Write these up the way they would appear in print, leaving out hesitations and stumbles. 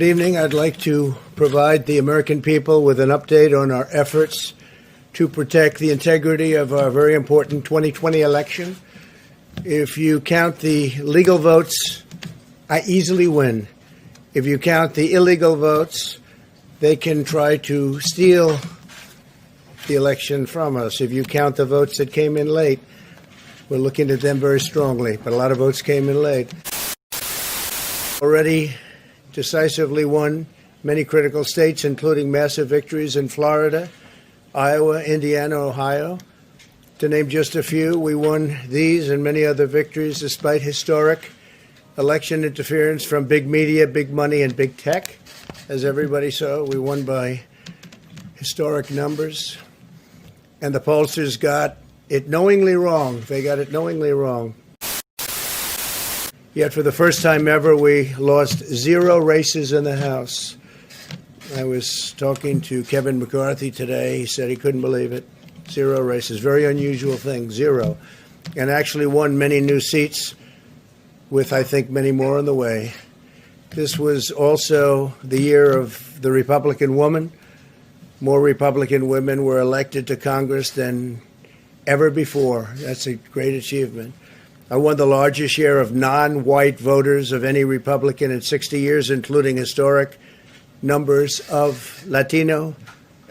Good evening. I'd like to provide the American people with an update on our efforts to protect the integrity of our very important 2020 election. If you count the legal votes, I easily win. If you count the illegal votes, they can try to steal the election from us. If you count the votes that came in late, we're looking at them very strongly, but a lot of votes came in late. Already decisively won many critical states, including massive victories in Florida, Iowa, Indiana, Ohio. To name just a few, we won these and many other victories despite historic election interference from big media, big money, and big tech. As everybody saw, we won by historic numbers. And the pollsters got it knowingly wrong. They got it knowingly wrong. Yet for the first time ever, we lost 0 races in the House. I was talking to Kevin McCarthy today. He said he couldn't believe it. 0 races. Very unusual thing, 0. And actually won many new seats with, I think, many more on the way. This was also the year of the Republican woman. More Republican women were elected to Congress than ever before. That's a great achievement. I won the largest share of non-white voters of any Republican in 60 years, including historic numbers of Latino,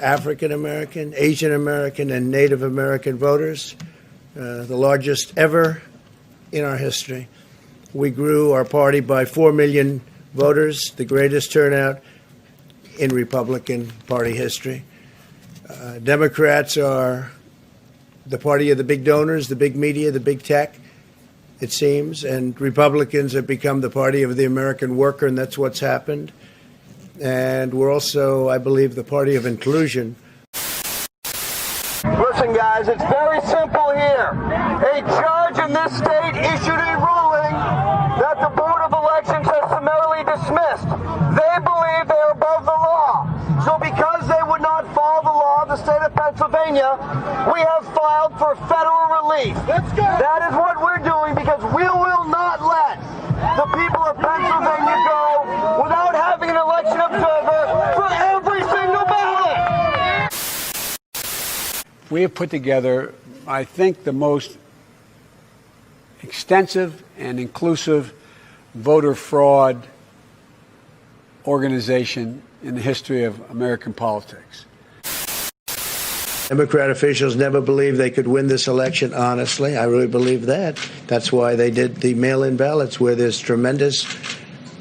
African American, Asian American, and Native American voters, the largest ever in our history. We grew our party by 4 million voters, the greatest turnout in Republican Party history. Democrats are the party of the big donors, the big media, the big tech, it seems, and Republicans have become the party of the American worker, and that's what's happened. And we're also, I believe, the party of inclusion. Listen, guys, it's very simple here. A judge in this state issued a ruling that the Board of Elections has summarily dismissed. They believe they are above the law. So because they would not follow the law of the state of Pennsylvania, we have filed for federal relief. That is what we're doing because we will not let the people of Pennsylvania go without having an election observer for every single ballot. We have put together, I think, the most extensive and inclusive voter fraud organization in the history of American politics. Democrat officials never believed they could win this election honestly. I really believe that. That's why they did the mail-in ballots, where there's tremendous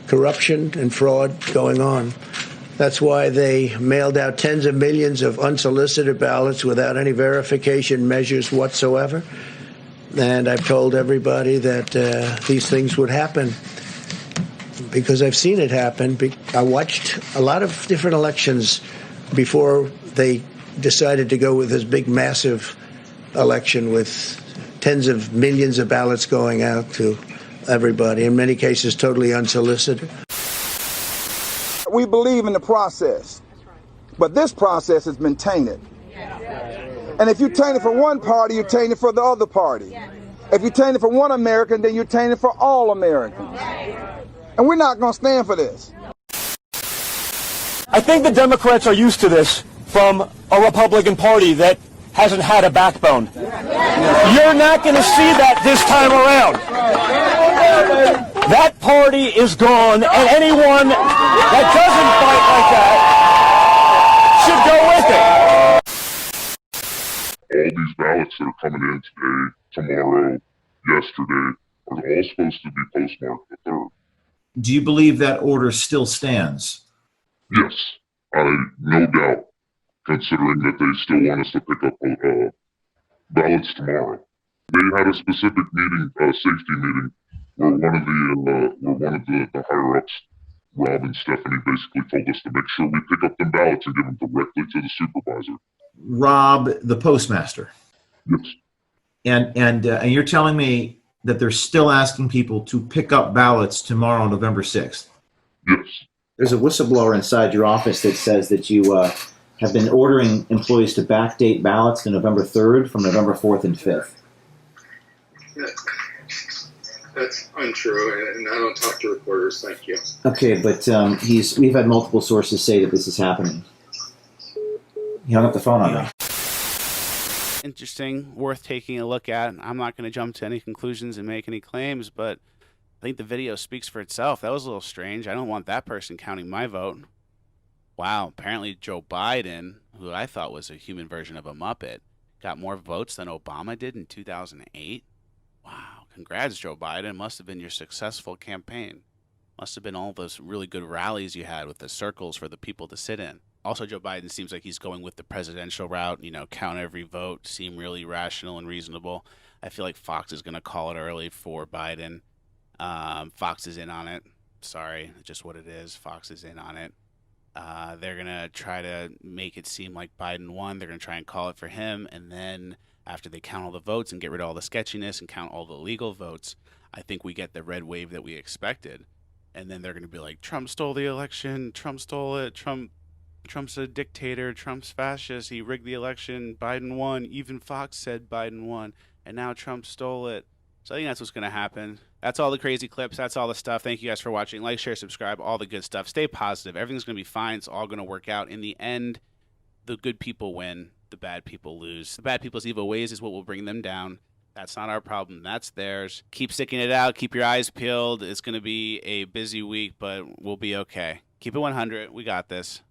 corruption and fraud going on. That's why they mailed out tens of millions of unsolicited ballots without any verification measures whatsoever. And I've told everybody that these things would happen because I've seen it happen. I watched a lot of different elections before they decided to go with this big, massive election with tens of millions of ballots going out to everybody, in many cases totally unsolicited. We believe in the process, but this process has been tainted. And if you taint it for one party, you taint it for the other party. If you taint it for one American, then you taint it for all Americans. And we're not going to stand for this. I think the Democrats are used to this from a Republican Party that hasn't had a backbone. You're not going to see that this time around. That party is gone, and anyone that doesn't fight like that should go with it. All these ballots that are coming in today, tomorrow, yesterday, are all supposed to be postmarked the 3rd. Do you believe that order still stands? Yes, no doubt, considering that they still want us to pick up ballots tomorrow. They had a specific meeting, safety meeting, where one of the higher ups, Rob and Stephanie, basically told us to make sure we pick up them ballots and give them directly to the supervisor. Rob, the postmaster. Yes. And you're telling me that they're still asking people to pick up ballots tomorrow, November 6th? Yes. There's a whistleblower inside your office that says that you have been ordering employees to backdate ballots to November 3rd from November 4th and 5th. That's untrue, and I don't talk to reporters. Thank you. Okay, but we've had multiple sources say that this is happening. He hung up the phone on me. Interesting, worth taking a look at. I'm not going to jump to any conclusions and make any claims, but I think the video speaks for itself. That was a little strange. I don't want that person counting my vote. Wow, apparently Joe Biden, who I thought was a human version of a Muppet, got more votes than Obama did in 2008. Wow, congrats, Joe Biden. Must have been your successful campaign. Must have been all those really good rallies you had with the circles for the people to sit in. Also, Joe Biden seems like he's going with the presidential route, count every vote, seem really rational and reasonable. I feel like Fox is going to call it early for Biden. Fox is in on it. Sorry, just what it is. Fox is in on it. They're going to try to make it seem like Biden won. They're going to try and call it for him. And then after they count all the votes and get rid of all the sketchiness and count all the legal votes, I think we get the red wave that we expected. And then they're going to be like, Trump stole the election. Trump stole it. Trump's a dictator. Trump's fascist. He rigged the election. Biden won. Even Fox said Biden won. And now Trump stole it. So I think that's what's going to happen. That's all the crazy clips. That's all the stuff. Thank you guys for watching. Like, share, subscribe, all the good stuff. Stay positive. Everything's going to be fine. It's all going to work out. In the end, the good people win. The bad people lose. The bad people's evil ways is what will bring them down. That's not our problem. That's theirs. Keep sticking it out. Keep your eyes peeled. It's going to be a busy week, but we'll be okay. Keep it 100. We got this.